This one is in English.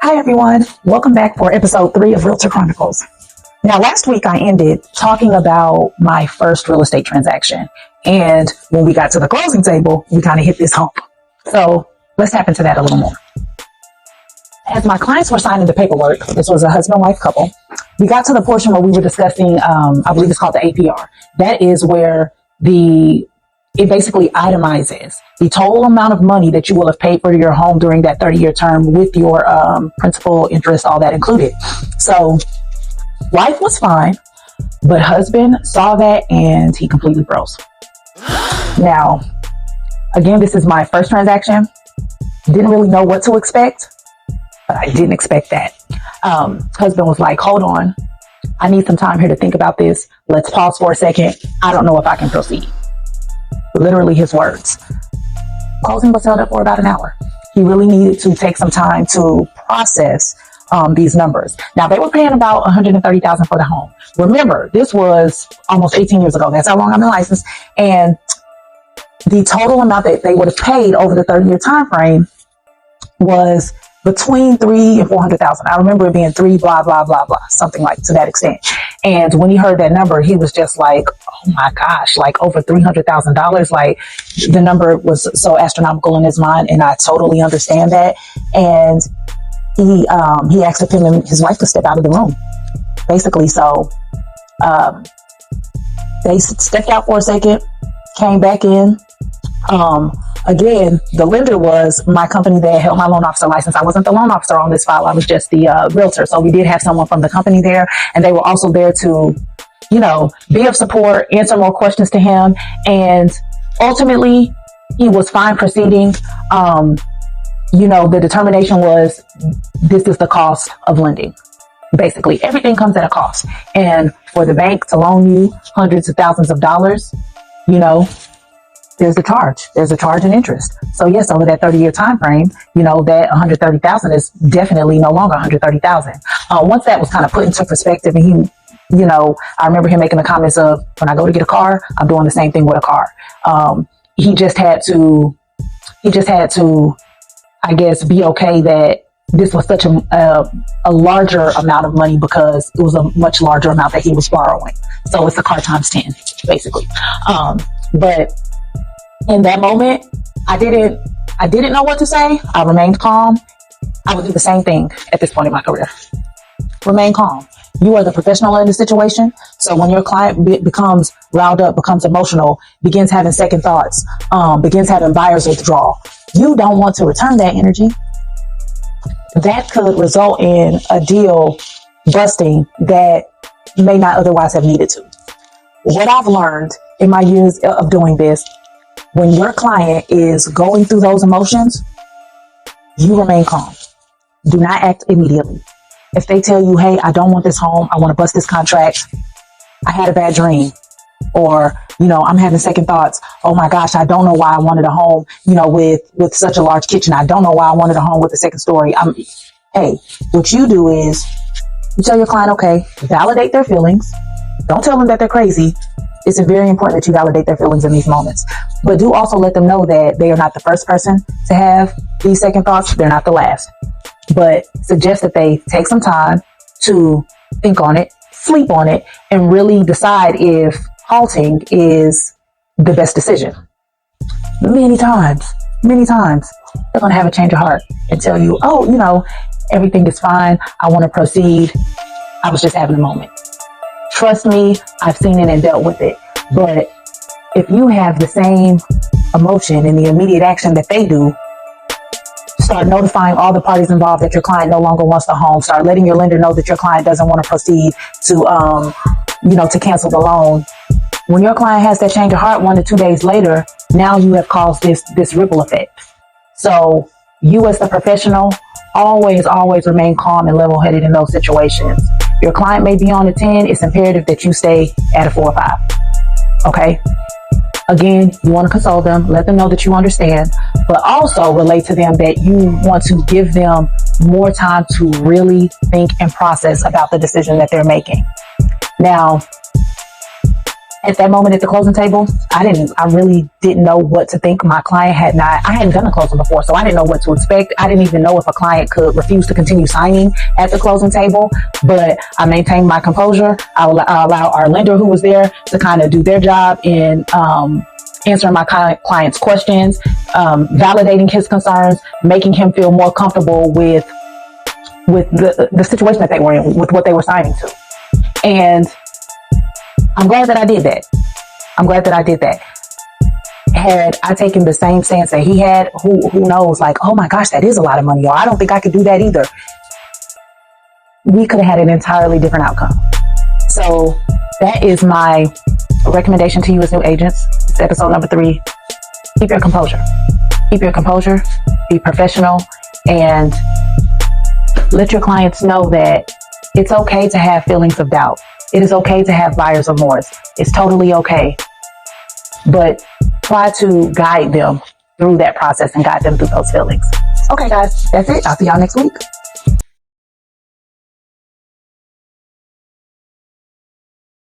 Hi everyone, welcome back for episode 3 of Realtor Chronicles. Now last week I ended talking about my first real estate transaction, and when we got to the closing table, we kind of hit this hump. So let's tap into that a little more. As my clients were signing the paperwork, this was a husband-wife couple, we got to the portion where we were discussing, I believe it's called the APR. That is where it basically itemizes the total amount of money that you will have paid for your home during that 30-year term with your principal, interest, all that included. So wife was fine, but husband saw that and he completely froze. Now, again, this is my first transaction. Didn't really know what to expect, but I didn't expect that. Husband was like, hold on. I need some time here to think about this. Let's pause for a second. I don't know if I can proceed. Literally his words. Closing was held up for about an hour. He really needed to take some time to process these numbers. Now they were paying about $130,000 for the home. Remember, this was almost 18 years ago. That's how long I've been licensed. And the total amount that they would have paid over the 30-year time frame was between $300,000 and $400,000. I remember it being $3, blah, blah, blah, blah, something like to that extent. And when he heard that number, he was just like, oh my gosh, like over $300,000. Like the number was so astronomical in his mind. And I totally understand that. And he asked him and his wife to step out of the room, basically. So they stepped out for a second, came back in. Again, the lender was my company that held my loan officer license. I wasn't the loan officer on this file. I was just the realtor. So we did have someone from the company there, and they were also there to, be of support, answer more questions to him. And ultimately, he was fine proceeding. The determination was, this is the cost of lending. Basically, everything comes at a cost. And for the bank to loan you hundreds of thousands of dollars, there's a charge. There's a charge and interest. So yes, over that 30-year time frame, that $130,000 is definitely no longer $130,000. Once that was kind of put into perspective, and he, I remember him making the comments of, when I go to get a car, I'm doing the same thing with a car. He just had to, I guess, be okay that this was such a larger amount of money because it was a much larger amount that he was borrowing. So it's a car times 10, basically. But in that moment, I didn't know what to say. I remained calm. I would do the same thing at this point in my career. Remain calm. You are the professional in the situation. So when your client becomes riled up, becomes emotional, begins having second thoughts, begins having buyer's withdrawal, you don't want to return that energy. That could result in a deal busting that may not otherwise have needed to. What I've learned in my years of doing this, when your client is going through those emotions, you remain calm. Do not act immediately. If they tell you, hey, I don't want this home, I want to bust this contract, I had a bad dream, or, I'm having second thoughts, oh my gosh, I don't know why I wanted a home, with such a large kitchen. I don't know why I wanted a home with a second story. Hey, what you do is you tell your client, okay, validate their feelings. Don't tell them that they're crazy. It's very important that you validate their feelings in these moments. But do also let them know that they are not the first person to have these second thoughts. They're not the last. But suggest that they take some time to think on it, sleep on it, and really decide if halting is the best decision. Many times, they're going to have a change of heart and tell you, oh, everything is fine. I want to proceed. I was just having a moment. Trust me, I've seen it and dealt with it. But if you have the same emotion and the immediate action that they do, start notifying all the parties involved that your client no longer wants the home. Start letting your lender know that your client doesn't want to proceed to cancel the loan. When your client has that change of heart 1 to 2 days later, now you have caused this ripple effect. So you as the professional, always remain calm and level-headed in those situations. Your client may be on a 10. It's imperative that you stay at a 4 or 5. Okay? Again, you want to console them, let them know that you understand, but also relate to them that you want to give them more time to really think and process about the decision that they're making. Now, At that moment at the closing table, I really didn't know what to think. I hadn't done a closing before, so I didn't know what to expect. I didn't even know if a client could refuse to continue signing at the closing table, but I maintained my composure. I allow our lender who was there to kind of do their job in, answering my client's questions, validating his concerns, making him feel more comfortable with the situation that they were in, with what they were signing to. And I'm glad that I did that. Had I taken the same stance that he had, who knows, like, oh my gosh, that is a lot of money, or I don't think I could do that either, we could have had an entirely different outcome. So that is my recommendation to you as new agents. It's episode number 3. Keep your composure. Be professional, and let your clients know that it's okay to have feelings of doubt. It is okay to have buyer's remorse. It's totally okay. But try to guide them through that process and guide them through those feelings. Okay, guys, that's it. I'll see y'all next week.